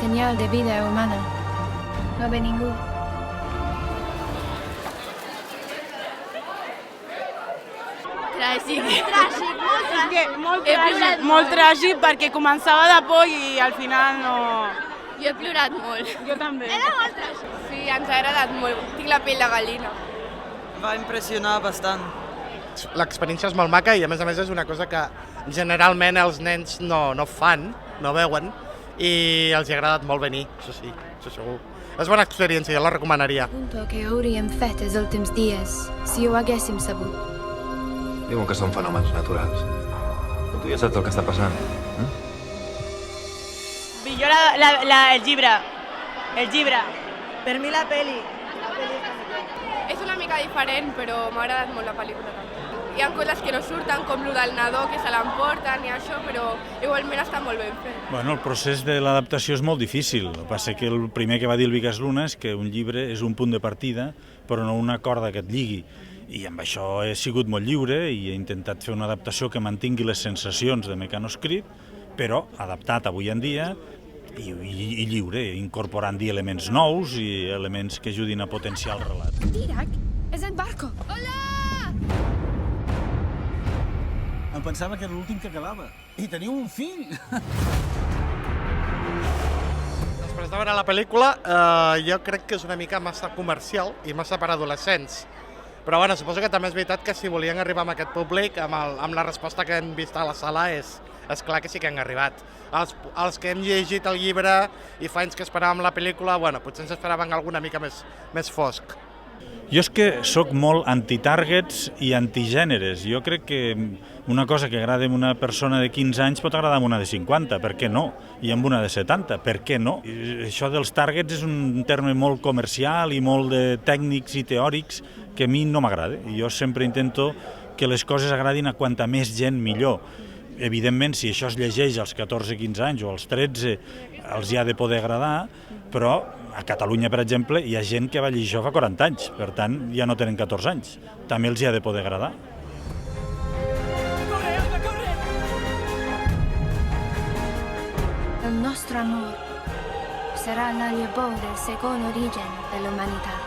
señal de vida humana. No ve ningú. Tràgic. Molt tràgic perquè començava de por i al final no... Jo he plorat molt. Jo també. Sí, ens ha agradat molt. Tinc la pell de gallina. Va impressionar bastant. L'experiència és molt maca i a més és una cosa que generalment els nens no fan, no veuen, i els hi ha agradat molt venir, això sí, això segur. És bona experiència, jo la recomanaria. Punto que hauríem fet els últims dies, si ho haguéssim sabut. Diuen que són fenòmens naturals. Però tu ja saps el que està passant. Millor el llibre. El llibre. Per mi la peli. És una mica diferent, però m'ha agradat molt la pel·lícula també. Hi ha coses que no surten, com el del nadó, que se l'emporten i això, però igualment està molt ben fet. Bueno, el procés de l'adaptació és molt difícil. El que passa que el primer que va dir el Vigas Luna és que un llibre és un punt de partida, però no una corda que et lligui. I amb això he sigut molt lliure i he intentat fer una adaptació que mantingui les sensacions de mecanoscrit, però adaptat avui en dia i lliure, incorporant-hi elements nous i elements que ajudin a potenciar el relat. Didac, és el barco. Hola! Em pensava que era l'últim que quedava. I teniu un fill! Després de veure la pel·lícula, jo crec que és una mica massa comercial i massa per adolescents. Però bueno, suposo que també és veritat que si volien arribar amb aquest públic, amb la resposta que hem vist a la sala, és clar que sí que han arribat. Els que hem llegit el llibre i fa anys que esperàvem la pel·lícula, bueno, potser ens esperaven alguna mica més fosc. Jo és que sóc molt anti-targets i antigèneres. Jo crec que una cosa que agrada a una persona de 15 anys pot agradar a una de 50, per què no? I amb una de 70, per què no? I això dels targets és un terme molt comercial i molt de tècnics i teòrics que a mi no m'agrada. Jo sempre intento que les coses agradin a quanta més gent millor. Evidentment, si això es llegeix als 14-15 anys o als 13, els hi ha de poder agradar, però a Catalunya, per exemple, hi ha gent que va llegir això fa 40 anys, per tant, ja no tenen 14 anys. També els hi ha de poder agradar. El nostre amor serà la llavor del segon origen de l'humanitat.